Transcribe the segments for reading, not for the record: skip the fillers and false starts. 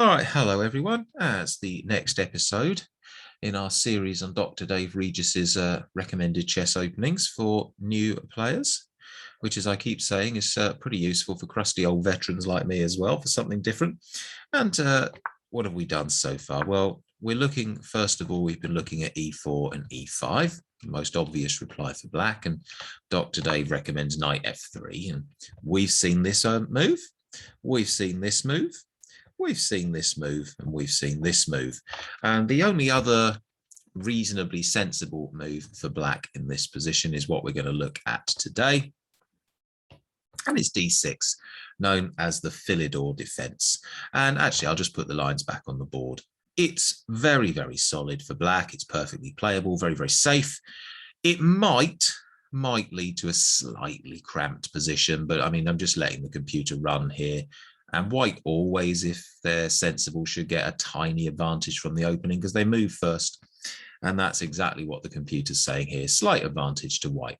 All right, hello everyone. As the next episode in our series on Dr. Dave Regis's recommended chess openings for new players, which, as I keep saying, is pretty useful for crusty old veterans like me as well, for something different. And what have we done so far? Well, we're looking, first of all, we've been looking at e4 and e5, the most obvious reply for black, and Dr. Dave recommends knight f3. And we've seen this move, we've seen this move, we've seen this move, and we've seen this move. And the only other reasonably sensible move for black in this position is what we're going to look at today. And it's d6, known as the Philidor defense. And actually, I'll just put the lines back on the board. It's very, very solid for black. It's perfectly playable, very, very safe. It might lead to a slightly cramped position, but I mean, I'm just letting the computer run here. And white always, if they're sensible, should get a tiny advantage from the opening because they move first. And that's exactly what the computer's saying here, slight advantage to white.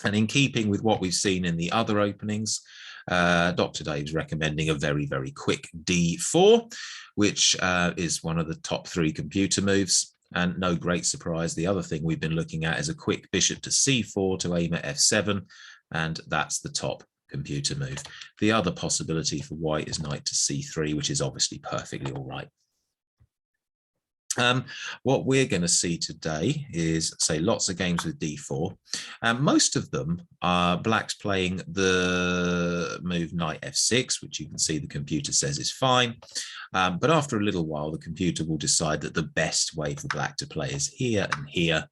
And in keeping with what we've seen in the other openings, Dr. Dave's recommending a very, very quick d4, which is one of the top 3 computer moves. And no great surprise, the other thing we've been looking at is a quick bishop to c4 to aim at f7, and that's the top computer move. The other possibility for white is knight to c3, which is obviously perfectly all right. What we're going to see today is, say, lots of games with d4. Most of them are blacks playing the move knight f6, which you can see the computer says is fine. But after a little while, the computer will decide that the best way for black to play is here and here.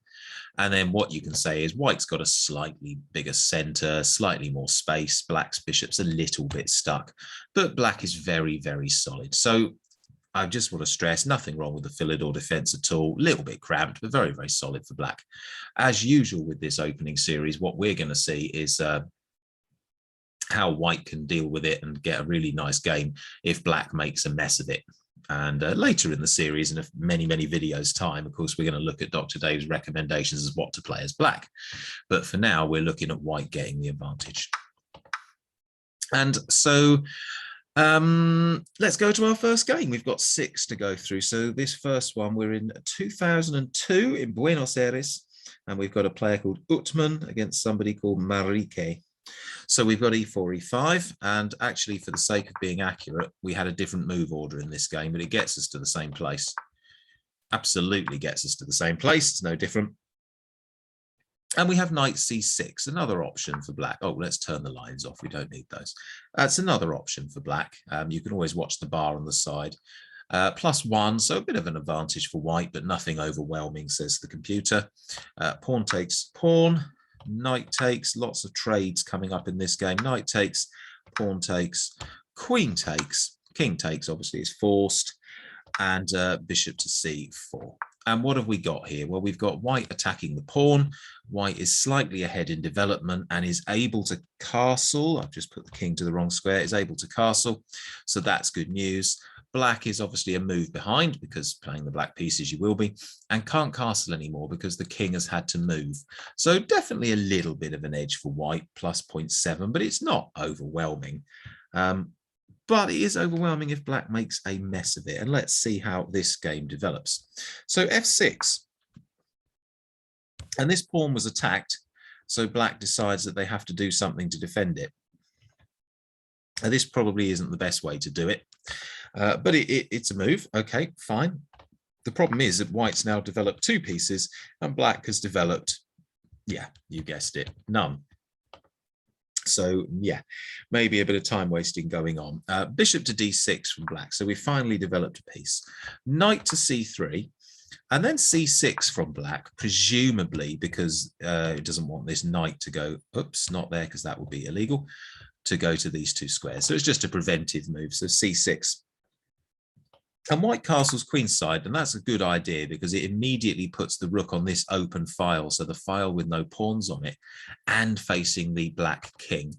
And then what you can say is white's got a slightly bigger center, slightly more space. Black's bishop's a little bit stuck, but black is very, very solid. So I just want to stress, nothing wrong with the Philidor defense at all. A little bit cramped, but very, very solid for black. As usual with this opening series, what we're going to see is how white can deal with it and get a really nice game if black makes a mess of it. And later in the series, in many, many videos' time, of course, we're going to look at Dr. Dave's recommendations as what to play as black. But for now, we're looking at white getting the advantage. And so let's go to our first game. We've got 6 to go through. So this first one, we're in 2002 in Buenos Aires, and we've got a player called Utman against somebody called Marique. So we've got e4, e5, and actually, for the sake of being accurate, we had a different move order in this game, but it gets us to the same place. Absolutely gets us to the same place. It's no different. And we have knight c6, another option for black. Oh, let's turn the lines off. We don't need those. That's another option for black. You can always watch the bar on the side. +1, so a bit of an advantage for white, but nothing overwhelming, says the computer. Pawn takes pawn, knight takes, lots of trades coming up in this game. Knight takes, pawn takes, queen takes, king takes, obviously is forced, and bishop to c4. And what have we got here? Well, we've got white attacking the pawn. White is slightly ahead in development and is able to castle. I've just put the king to the wrong square. Is able to castle. So that's good news. Black is obviously a move behind because playing the black pieces you will be, and can't castle anymore because the king has had to move. So definitely a little bit of an edge for white, +0.7, but it's not overwhelming. But it is overwhelming if black makes a mess of it. And let's see how this game develops. So f6. And this pawn was attacked. So black decides that they have to do something to defend it. And this probably isn't the best way to do it. But it's a move. Okay, fine. The problem is that white's now developed 2 pieces and black has developed, yeah, you guessed it, none. So, yeah, maybe a bit of time wasting going on. Bishop to d6 from black. So we finally developed a piece. Knight to c3, and then c6 from black, presumably because it doesn't want this knight to go, oops, not there because that would be illegal, to go to these 2 squares. So it's just a preventive move. So c6. And white castles queenside, and that's a good idea because it immediately puts the rook on this open file, so the file with no pawns on it, and facing the black king.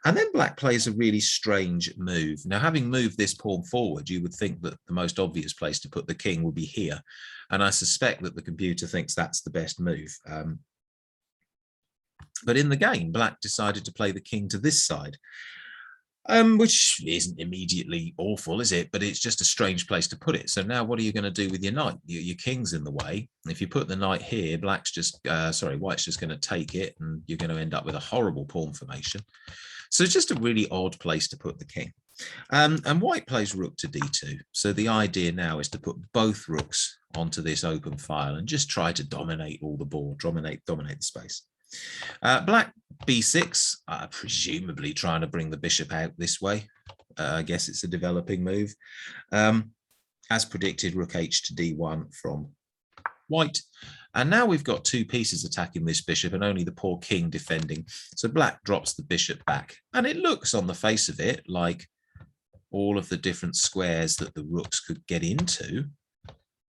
And then black plays a really strange move. Now, having moved this pawn forward, you would think that the most obvious place to put the king would be here. And I suspect that the computer thinks that's the best move. But in the game, black decided to play the king to this side. which isn't immediately awful, is it? But it's just a strange place to put it. So now what are you going to do with your knight? Your king's in the way. If you put the knight here, white's just going to take it, and you're going to end up with a horrible pawn formation. So it's just a really odd place to put the king. And white plays rook to d2. So the idea now is to put both rooks onto this open file and just try to dominate all the board, dominate the space. Black b6, presumably trying to bring the bishop out this way. I guess it's a developing move. As predicted, rook h to d1 from white. And now we've got two pieces attacking this bishop and only the poor king defending. So black drops the bishop back. And it looks on the face of it like all of the different squares that the rooks could get into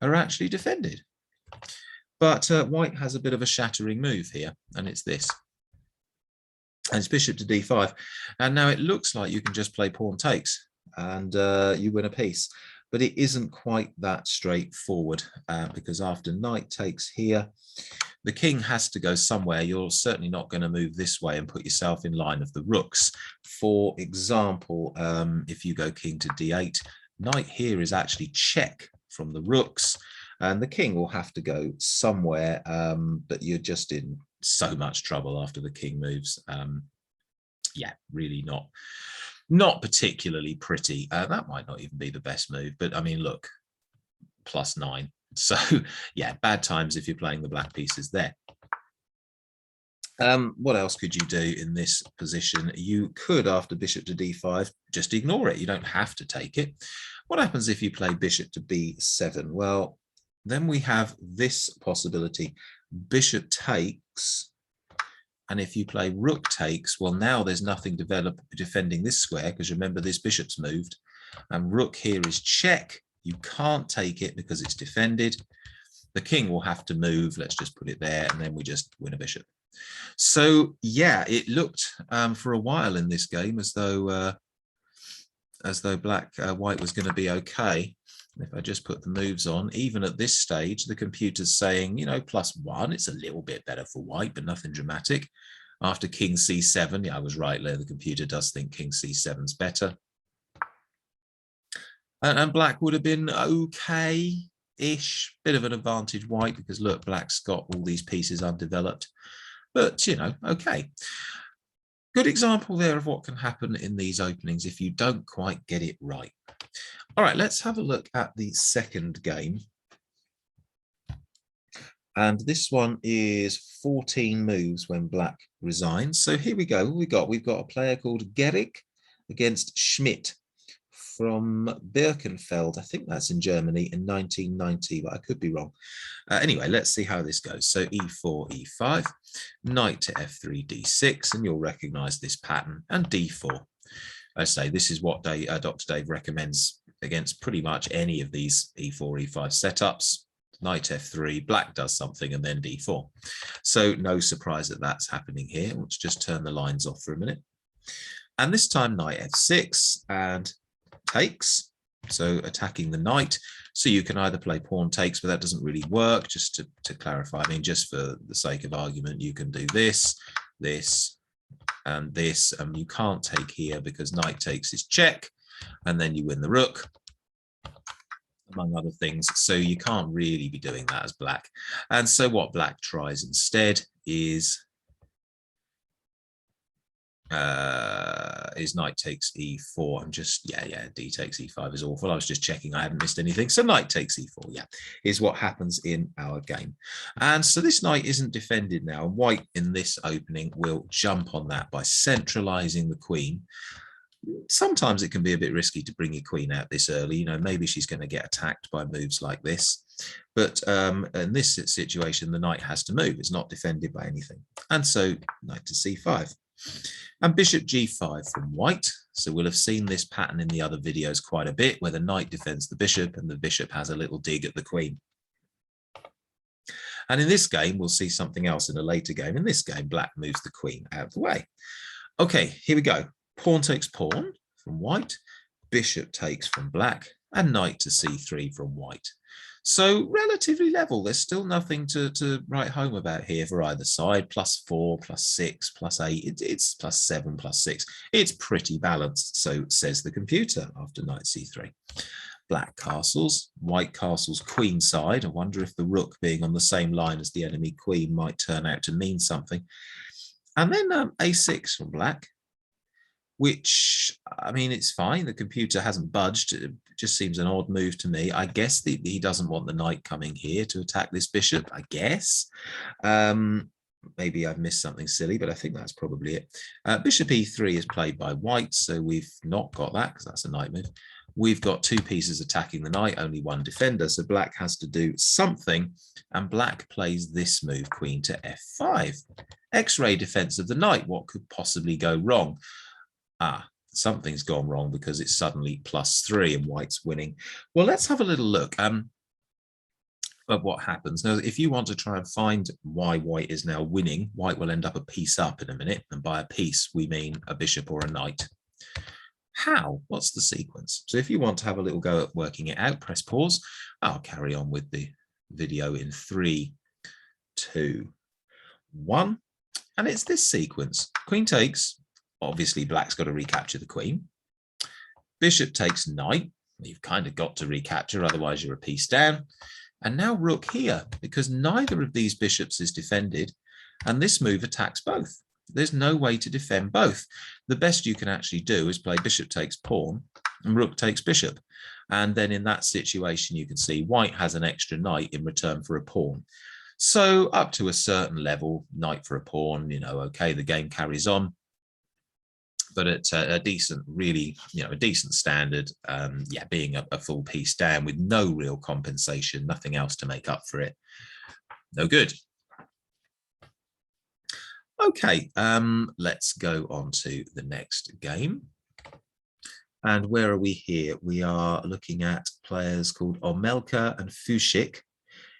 are actually defended. But white has a bit of a shattering move here, and it's this. And it's bishop to d5. And now it looks like you can just play pawn takes and you win a piece. But it isn't quite that straightforward because after knight takes here, the king has to go somewhere. You're certainly not going to move this way and put yourself in line of the rooks. For example, if you go king to d8, knight here is actually check from the rooks, and the king will have to go somewhere, but you're just in so much trouble after the king moves. Yeah, really not particularly pretty. That might not even be the best move, but I mean, look, +9. So yeah, bad times if you're playing the black pieces there. What else could you do in this position? You could, after bishop to d5, just ignore it. You don't have to take it. What happens if you play bishop to b7? Well, then we have this possibility. Bishop takes, and if you play rook takes, well, now there's nothing defending this square, because remember this bishop's moved, and rook here is check. You can't take it because it's defended. The king will have to move. Let's just put it there, and then we just win a bishop. So yeah, it looked for a while in this game as though white was going to be okay. If I just put the moves on, even at this stage, the computer's saying, you know, +1, it's a little bit better for white, but nothing dramatic. After king c7, yeah, I was right there. The computer does think king c7's better. And black would have been okay-ish, bit of an advantage white, because look, black's got all these pieces undeveloped, but you know, okay. Good example there of what can happen in these openings if you don't quite get it right. All right, let's have a look at the second game. And this one is 14 moves when black resigns. So here we go. We've got a player called Gehrig against Schmidt from Birkenfeld. I think that's in Germany in 1990, but I could be wrong. Anyway, let's see how this goes. So e4, e5, knight to f3, d6, and you'll recognize this pattern, and d4. I say this is what Dr. Dave recommends against pretty much any of these e4, e5 setups. Knight f3, black does something, and then d4. So no surprise that that's happening here. Let's just turn the lines off for a minute. And this time knight f6 and takes, so attacking the knight. So you can either play pawn takes, but that doesn't really work. Just to clarify, I mean, just for the sake of argument, you can do this, this, and this. You can't take here because knight takes is check, and then you win the rook, among other things. So you can't really be doing that as black. And so what black tries instead is knight takes e4. I'm just, yeah, d takes e5 is awful. I was just checking I hadn't missed anything. So knight takes e4, yeah, is what happens in our game. And so this knight isn't defended now. White in this opening will jump on that by centralizing the queen. Sometimes it can be a bit risky to bring your queen out this early. You know, maybe she's going to get attacked by moves like this. But in this situation, the knight has to move. It's not defended by anything. And so knight to c5. And bishop g5 from white. So we'll have seen this pattern in the other videos quite a bit, where the knight defends the bishop and the bishop has a little dig at the queen. And in this game, we'll see something else in a later game. In this game, black moves the queen out of the way. Okay, here we go. Pawn takes pawn from white. Bishop takes from black. and knight to c3 from white. So relatively level. There's still nothing to write home about here for either side. +4, +6, +8. It's +7, +6. It's pretty balanced, so says the computer after knight c3. Black castles, white castles queenside. I wonder if the rook being on the same line as the enemy queen might turn out to mean something. And then a6 from black, which, I mean, it's fine. The computer hasn't budged. It just seems an odd move to me. I guess he doesn't want the knight coming here to attack this bishop, I guess. Maybe I've missed something silly, but I think that's probably it. Bishop e3 is played by white, so we've not got that because that's a knight move. We've got two pieces attacking the knight, only one defender, so black has to do something, and black plays this move, queen to f5. X-ray defense of the knight. What could possibly go wrong? Something's gone wrong because it's suddenly +3 and white's winning. Well, let's have a little look at what happens. Now, if you want to try and find why white is now winning, white will end up a piece up in a minute. And by a piece, we mean a bishop or a knight. How? What's the sequence? So if you want to have a little go at working it out, press pause. I'll carry on with the video in 3, 2, 1. And it's this sequence. Queen takes. Obviously, black's got to recapture the queen. Bishop takes knight. You've kind of got to recapture, otherwise you're a piece down. And now rook here, because neither of these bishops is defended, and this move attacks both. There's no way to defend both. The best you can actually do is play bishop takes pawn and rook takes bishop. And then in that situation, you can see white has an extra knight in return for a pawn. So up to a certain level, knight for a pawn, okay, the game carries on. But at a decent, really, a decent standard, being a full piece down with no real compensation, nothing else to make up for it. No good. Okay, let's go on to the next game. And where are we here? We are looking at players called Omelka and Fushik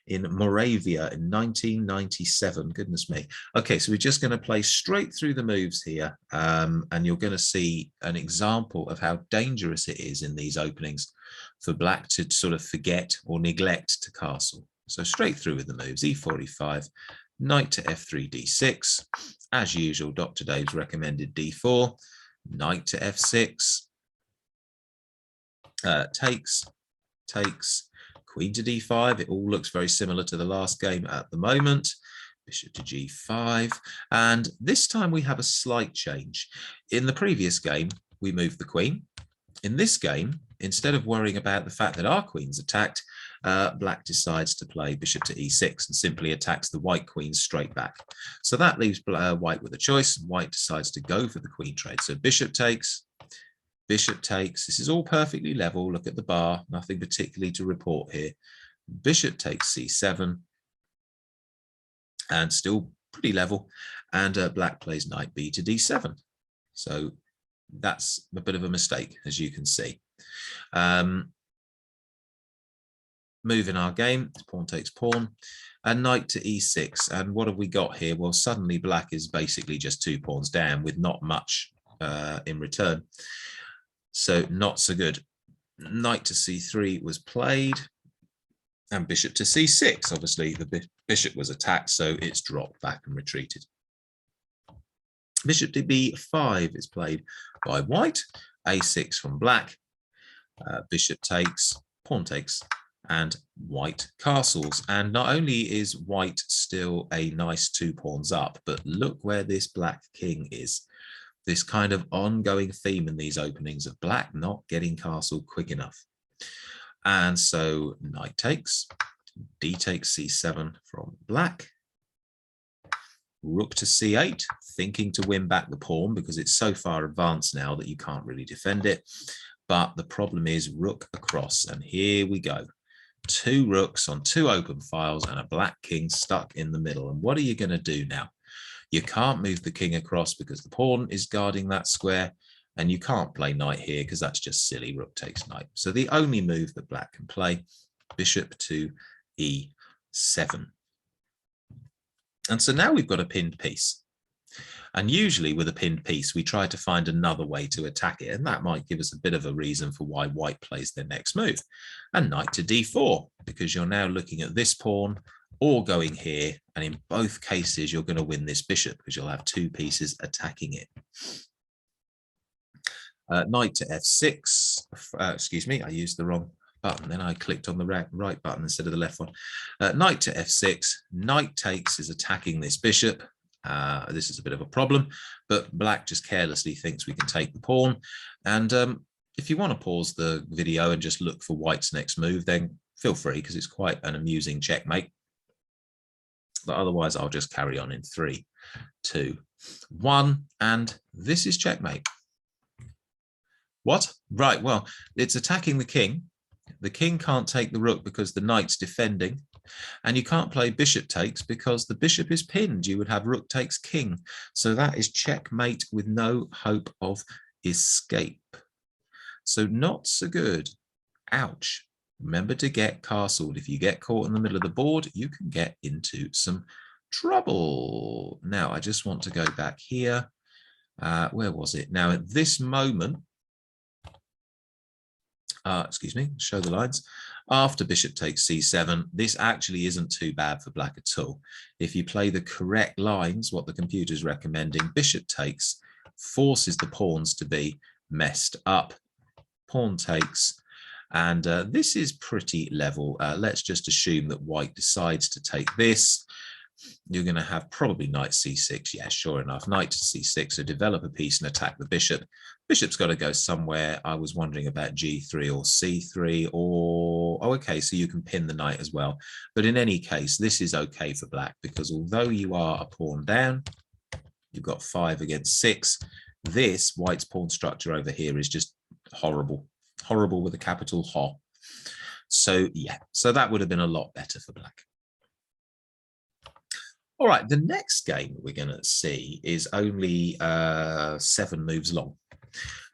in Moravia in 1997. Goodness me. Okay, so we're just going to play straight through the moves here, and you're going to see an example of how dangerous it is in these openings for black to sort of forget or neglect to castle. So straight through with the moves. E4, E5, knight to F3, D6. As usual, Dr. Dave's recommended D4, knight to F6, takes, queen to D5. It all looks very similar to the last game at the moment. Bishop to G5. And this time we have a slight change. In the previous game, we moved the queen. In this game, instead of worrying about the fact that our queen's attacked, black decides to play bishop to E6 and simply attacks the white queen straight back. So that leaves white with a choice. White decides to go for the queen trade. So bishop takes. Bishop takes. This is all perfectly level. Look at the bar. Nothing particularly to report here. Bishop takes C7. And still pretty level. And black plays knight B to D7. So that's a bit of a mistake, as you can see. Move in our game. Pawn takes pawn. And knight to E6. And what have we got here? Well, suddenly black is basically just 2 pawns down with not much in return. So not so good. Knight to C3 was played, and bishop to C6. Obviously, the bishop was attacked, so it's dropped back and retreated. Bishop to B5 is played by white. A6 from black. Bishop takes, pawn takes, and white castles. And not only is white still a nice 2 pawns up, but look where this black king is. This kind of ongoing theme in these openings of black not getting castle quick enough. And so knight takes, d takes C7 from black, rook to C8, thinking to win back the pawn because it's so far advanced now that you can't really defend it. But the problem is rook across, and here we go. 2 rooks on 2 open files and a black king stuck in the middle. And what are you going to do now? You can't move the king across because the pawn is guarding that square, and you can't play knight here because that's just silly. Rook takes knight. So the only move that black can play, bishop to E7. And so now we've got a pinned piece. And usually with a pinned piece, we try to find another way to attack it. And that might give us a bit of a reason for why white plays their next move. And knight to d4, because you're now looking at this pawn or going here. And in both cases, you're going to win this bishop because you'll have two pieces attacking it. Knight to f6. Excuse me, I used the wrong button. Then I clicked on the right button instead of the left one. Knight to f6. Knight takes is attacking this bishop. This is a bit of a problem, but black just carelessly thinks we can take the pawn. And if you want to pause the video and just look for white's next move, then feel free, because it's quite an amusing checkmate. But otherwise, I'll just carry on in 3, 2, 1, and this is checkmate. What? Right, well, it's attacking the king. The king can't take the rook because the knight's defending. And you can't play bishop takes because the bishop is pinned. You would have rook takes king. So that is checkmate with no hope of escape. So not so good. Ouch. Remember to get castled. If you get caught in the middle of the board, you can get into some trouble. Now, I just want to go back here. Where was it? Now, at this moment, excuse me, show the lines. After bishop takes c7, this actually isn't too bad for black at all. If you play the correct lines, what the computer is recommending, bishop takes forces the pawns to be messed up. Pawn takes, and this is pretty level. Let's just assume that white decides to take this. You're going to have probably knight c6. Yeah, sure enough, knight to c6, so develop a piece and attack the bishop. Bishop's got to go somewhere. I was wondering about g3 or c3 or, oh, okay, so you can pin the knight as well. But in any case, this is okay for black because although you are a pawn down, you've got 5 against 6. This white's pawn structure over here is just horrible, horrible with a capital H. So yeah, so that would have been a lot better for black. All right, the next game we're going to see is only 7 moves long.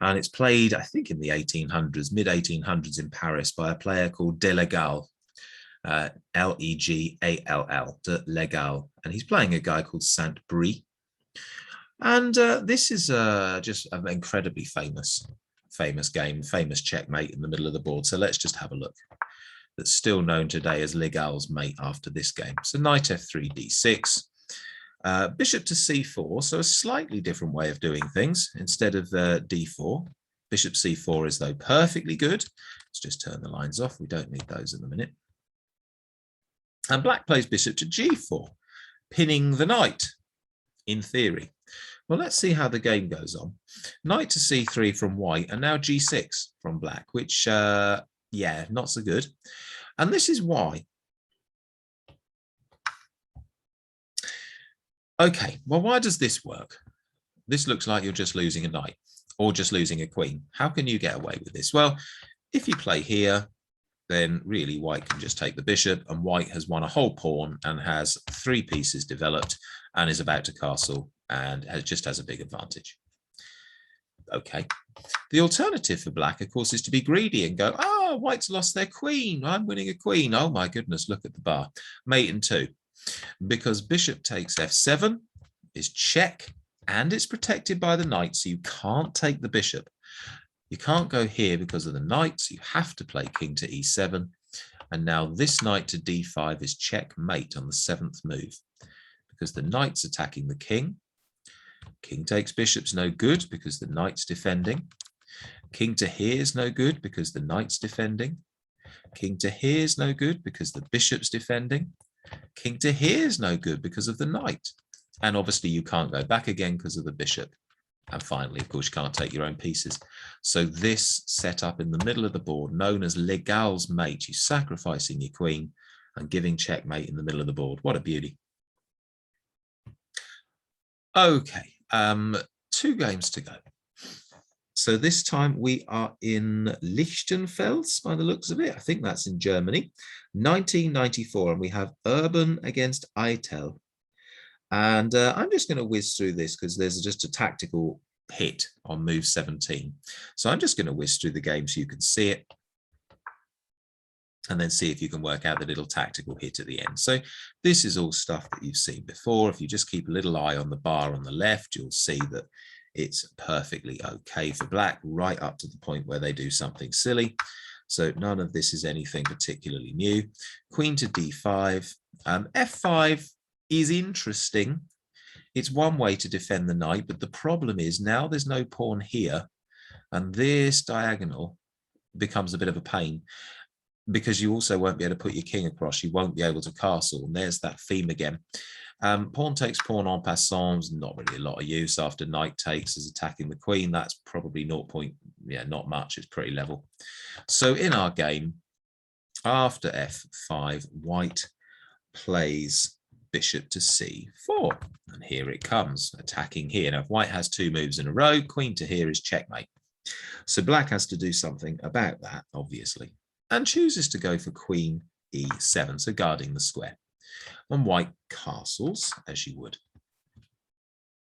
And it's played, I think, in the 1800s, mid-1800s in Paris by a player called De Legal, L-E-G-A-L-L, De Legal. And he's playing a guy called Saint-Brie. And this is just an incredibly famous game, famous checkmate in the middle of the board. So let's just have a look. That's still known today as Legal's mate after this game. So knight f3, d6, bishop to c4. So a slightly different way of doing things. Instead of d4, bishop c4 is though perfectly good. Let's just turn the lines off. We don't need those in a minute. And black plays bishop to g4, pinning the knight in theory. Well, let's see how the game goes on. Knight to c3 from white and now g6 from black, which yeah, not so good. And this is why. Okay, well, why does this work? This looks like you're just losing a knight or just losing a queen. How can you get away with this? Well, if you play here, then really white can just take the bishop, and white has won a whole pawn and has 3 pieces developed and is about to castle and just has a big advantage. Okay. The alternative for black, of course, is to be greedy and go, oh, white's lost their queen. I'm winning a queen. Oh, my goodness, look at the bar. Mate in 2. Because bishop takes f7 is check, and it's protected by the knight, so you can't take the bishop. You can't go here because of the knight, so you have to play king to e7. And now this knight to d5 is checkmate on the 7th move because the knight's attacking the king. King takes bishop's no good because the knight's defending. King to here is no good because the knight's defending. King to here is no good because the bishop's defending. King to here is no good because of the knight. And obviously you can't go back again because of the bishop. And finally, of course, you can't take your own pieces. So this setup in the middle of the board, known as Legal's mate, you're sacrificing your queen and giving checkmate in the middle of the board. What a beauty. Okay, 2 games to go. So this time we are in Lichtenfels by the looks of it. I think that's in Germany. 1994, and we have Urban against Eitel. And I'm just going to whiz through this because there's just a tactical hit on move 17. So I'm just going to whiz through the game so you can see it. and then see if you can work out the little tactical hit at the end. So this is all stuff that you've seen before. If you just keep a little eye on the bar on the left, you'll see that it's perfectly okay for black, right up to the point where they do something silly. So none of this is anything particularly new. Queen to d5. F5 is interesting. It's one way to defend the knight, but the problem is now there's no pawn here, and this diagonal becomes a bit of a pain, because you also won't be able to put your king across. You won't be able to castle, and there's that theme again. Pawn takes pawn en passant, not really a lot of use after knight takes as attacking the queen. That's probably 0. Yeah, not much. It's pretty level. So in our game, after f5, white plays bishop to c4, and here it comes, attacking here. Now, if white has 2 moves in a row, queen to here is checkmate. So black has to do something about that, obviously, and chooses to go for queen e7, so guarding the square. And white castles, as you would.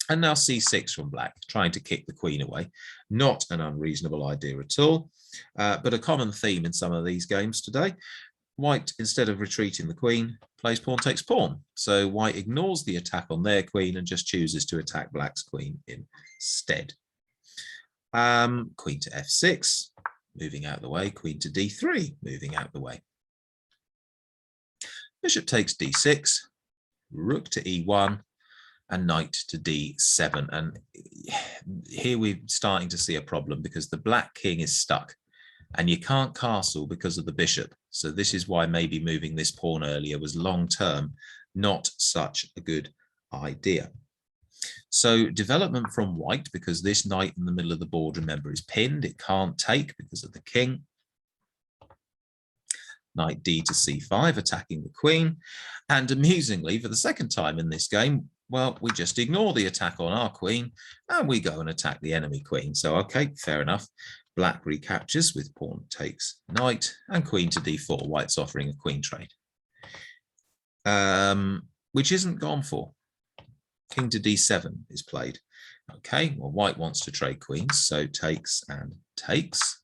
And now c6 from black, trying to kick the queen away. Not an unreasonable idea at all, but a common theme in some of these games today. White, instead of retreating the queen, plays pawn takes pawn. So white ignores the attack on their queen and just chooses to attack black's queen instead. Queen to f6, moving out of the way. Queen to d3, moving out of the way. Bishop takes d6, rook to e1, and knight to d7. And here we're starting to see a problem because the black king is stuck and you can't castle because of the bishop. So this is why maybe moving this pawn earlier was long-term not such a good idea. So development from white, because this knight in the middle of the board, remember, is pinned. It can't take because of the king. Knight d to c5, attacking the queen. And amusingly, for the second time in this game, well, we just ignore the attack on our queen and we go and attack the enemy queen. So, okay, fair enough. Black recaptures with pawn takes knight and queen to d4. White's offering a queen trade, which isn't gone for. King to d7 is played. Okay, well, white wants to trade queens, so takes and takes.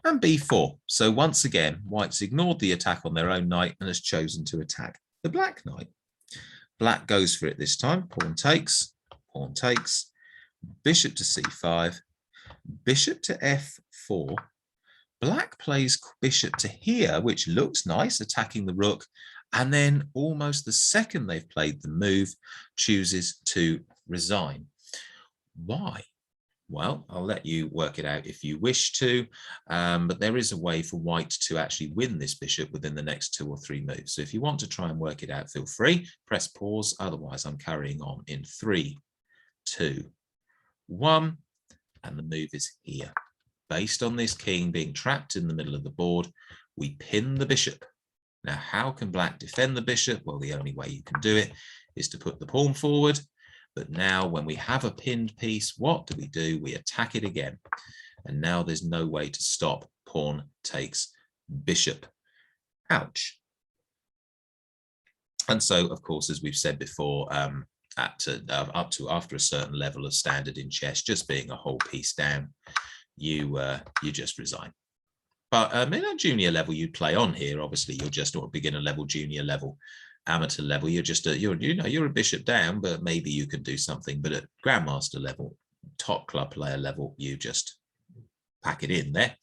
And b4. So once again, white's ignored the attack on their own knight and has chosen to attack the black knight. Black goes for it this time. Pawn takes, bishop to c5, bishop to f4. Black plays bishop to here, which looks nice, attacking the rook. And then almost the second they've played the move, chooses to resign. Why? Well, I'll let you work it out if you wish to, but there is a way for white to actually win this bishop within the next 2 or 3 moves. So if you want to try and work it out, feel free, press pause. Otherwise, I'm carrying on in 3, 2, 1, and the move is here. Based on this king being trapped in the middle of the board, we pin the bishop. Now, how can black defend the bishop? Well, the only way you can do it is to put the pawn forward. But now when we have a pinned piece, what do? We attack it again. And now there's no way to stop pawn takes bishop. Ouch. And so, of course, as we've said before, up to after a certain level of standard in chess, just being a whole piece down, you just resign. But in a junior level, you'd play on here. Obviously, you're just at beginner level, junior level, amateur level. You're just you're a bishop down, but maybe you can do something. But at grandmaster level, top club player level, you just pack it in there.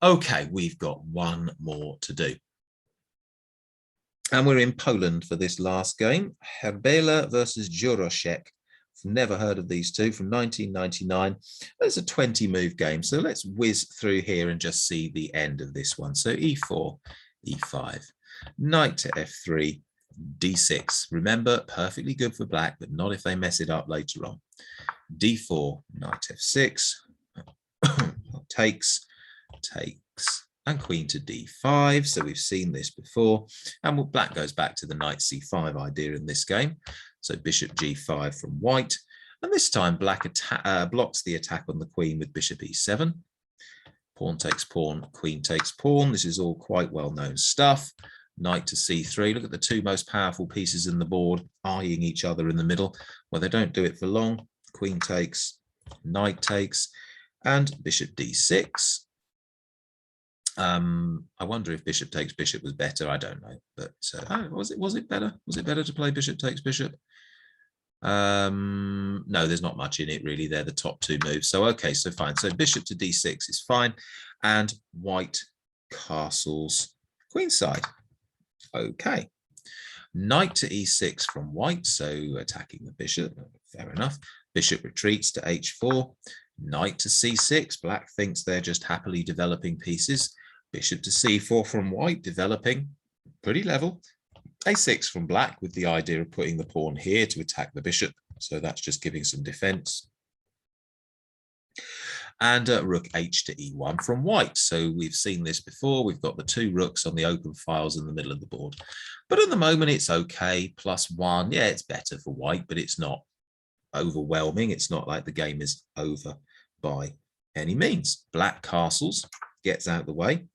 Okay, we've got one more to do. And we're in Poland for this last game. Hamble versus Juroszek. Never heard of these two, from 1999. It's a 20-move game. So let's whiz through here and just see the end of this one. So e4, e5, knight to f3, d6. Remember, perfectly good for black, but not if they mess it up later on. d4, knight f6, takes, and queen to d5. So we've seen this before. And black goes back to the knight c5 idea in this game. So bishop g5 from white. And this time black blocks the attack on the queen with bishop e7. Pawn takes pawn, queen takes pawn. This is all quite well-known stuff. Knight to c3. Look at the 2 most powerful pieces in the board eyeing each other in the middle. Well, they don't do it for long. Queen takes, knight takes, and bishop d6. I wonder if bishop takes bishop was better. I don't know, but was it better? Was it better to play bishop takes bishop? No, there's not much in it really. They're the top two moves. So okay, so fine. So bishop to d6 is fine, and white castles queenside. Okay, knight to e6 from white, so attacking the bishop. Fair enough. Bishop retreats to h4. Knight to c6. Black thinks they're just happily developing pieces. Bishop to c4 from white, developing pretty level. a6 from black with the idea of putting the pawn here to attack the bishop. So that's just giving some defense. And rook h to e1 from white. So we've seen this before. We've got the two rooks on the open files in the middle of the board. But at the moment, it's okay. +1. Yeah, it's better for white, but it's not overwhelming. It's not like the game is over by any means. Black castles, gets out of the way.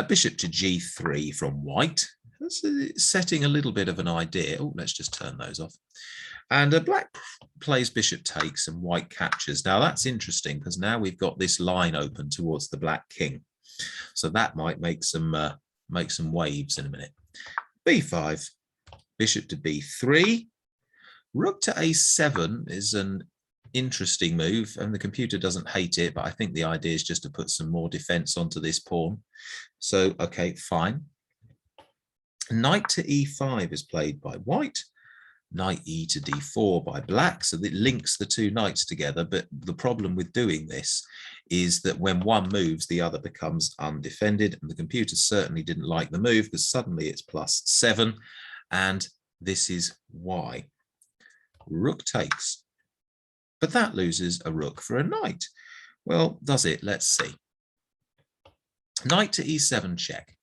Bishop to g3 from white. That's setting a little bit of an idea. Oh, let's just turn those off. And black plays bishop takes and white captures. Now that's interesting because now we've got this line open towards the black king. So that might make some waves in a minute. b5, bishop to b3. Rook to a7 is an interesting move, and the computer doesn't hate it, but I think the idea is just to put some more defense onto this pawn. So, okay, fine. Knight to e5 is played by white. Knight e to d4 by black, so it links the two knights together. But the problem with doing this is that when one moves, the other becomes undefended, and the computer certainly didn't like the move because suddenly it's +7, and this is why. Rook takes, but that loses a rook for a knight. Well, does it? Let's see. Knight to e7 check.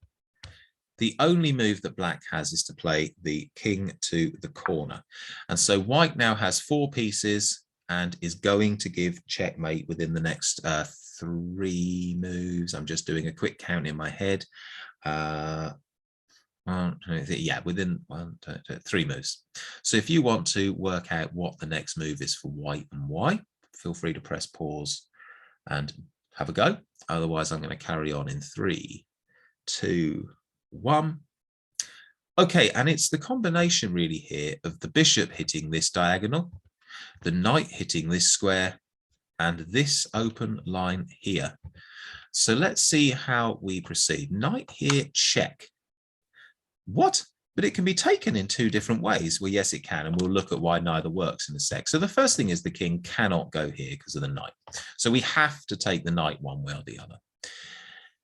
The only move that black has is to play the king to the corner. And so white now has 4 pieces and is going to give checkmate within the next 3 moves. I'm just doing a quick count in my head. Yeah, within 3 moves. So if you want to work out what the next move is for white and why, feel free to press pause and have a go. Otherwise, I'm going to carry on in 3, 2, 1. Okay, and it's the combination really here of the bishop hitting this diagonal, the knight hitting this square, and this open line here. So let's see how we proceed. Knight here, check. What? But it can be taken in 2 different ways. Well, yes, it can, and we'll look at why neither works in a sec. So the first thing is the king cannot go here because of the knight. So we have to take the knight one way or the other.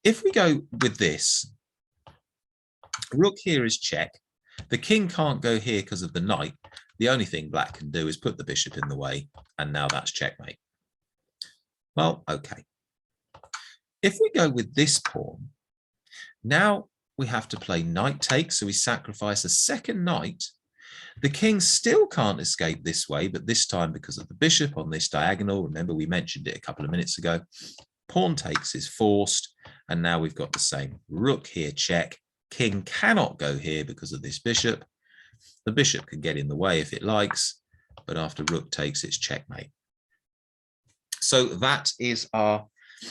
If we go with this, rook here is check. The king can't go here because of the knight. The only thing black can do is put the bishop in the way, and now that's checkmate. Well, okay. If we go with this pawn, now we have to play knight takes, so we sacrifice a second knight. The king still can't escape this way, but this time because of the bishop on this diagonal. Remember, we mentioned it a couple of minutes ago. Pawn takes is forced, and now we've got the same. Rook here, check. King cannot go here because of this bishop. The bishop can get in the way if it likes, but after rook takes, it's checkmate. So that is our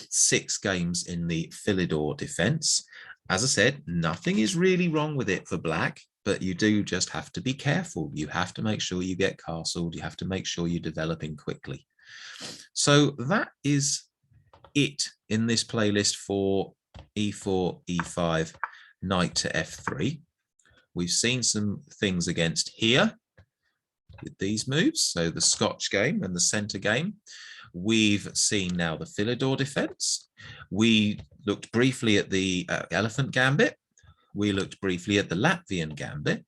6 games in the Philidor defense. As I said, nothing is really wrong with it for black, but you do just have to be careful. You have to make sure you get castled. You have to make sure you're developing quickly. So that is it in this playlist for e4, e5, knight to f3. We've seen some things against here with these moves. So the Scotch game and the centre game. We've seen now the Philidor defense. We looked briefly at the elephant gambit. We looked briefly at the Latvian gambit.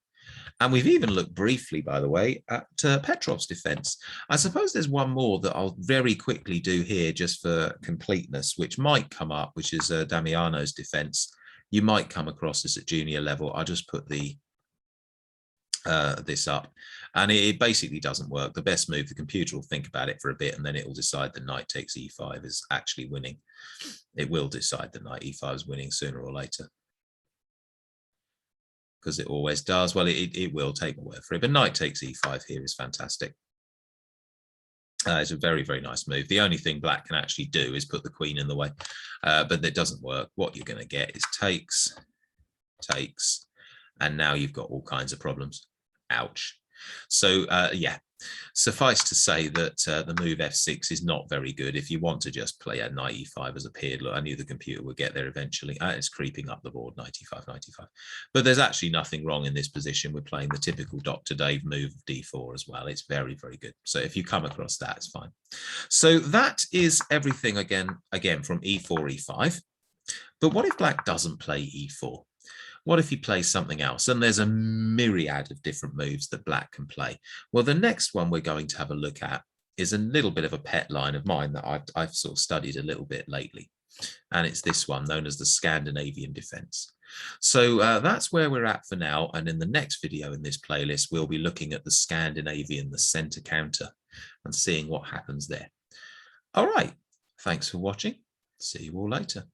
And we've even looked briefly, by the way, at Petrov's defense. I suppose there's one more that I'll very quickly do here just for completeness, which might come up, which is Damiano's defense. You might come across this at junior level. I'll just put the this up, and it basically doesn't work. The best move, the computer will think about it for a bit, and then it will decide that knight takes e5 is actually winning. It will decide that knight e5 is winning sooner or later, because it always does. Well, it will, take my word for it, but knight takes e5 here is fantastic. It's a very, very nice move. The only thing black can actually do is put the queen in the way. but that doesn't work. What you're going to get is takes, takes, and now you've got all kinds of problems. Ouch. So yeah, suffice to say that the move f6 is not very good if you want to just play a knight e5 as a paired. Look, I knew the computer would get there eventually. It's creeping up the board, 95, 95. But there's actually nothing wrong in this position. We're playing the typical Dr. Dave move of d4 as well. It's very, very good. So if you come across that, it's fine. So that is everything again from e4, e5. But what if black doesn't play e4? What if he plays something else? And there's a myriad of different moves that black can play. Well, the next one we're going to have a look at is a little bit of a pet line of mine that I've sort of studied a little bit lately. And it's this one known as the Scandinavian Defense. So that's where we're at for now. And in the next video in this playlist, we'll be looking at the Scandinavian, the center counter, and seeing what happens there. All right. Thanks for watching. See you all later.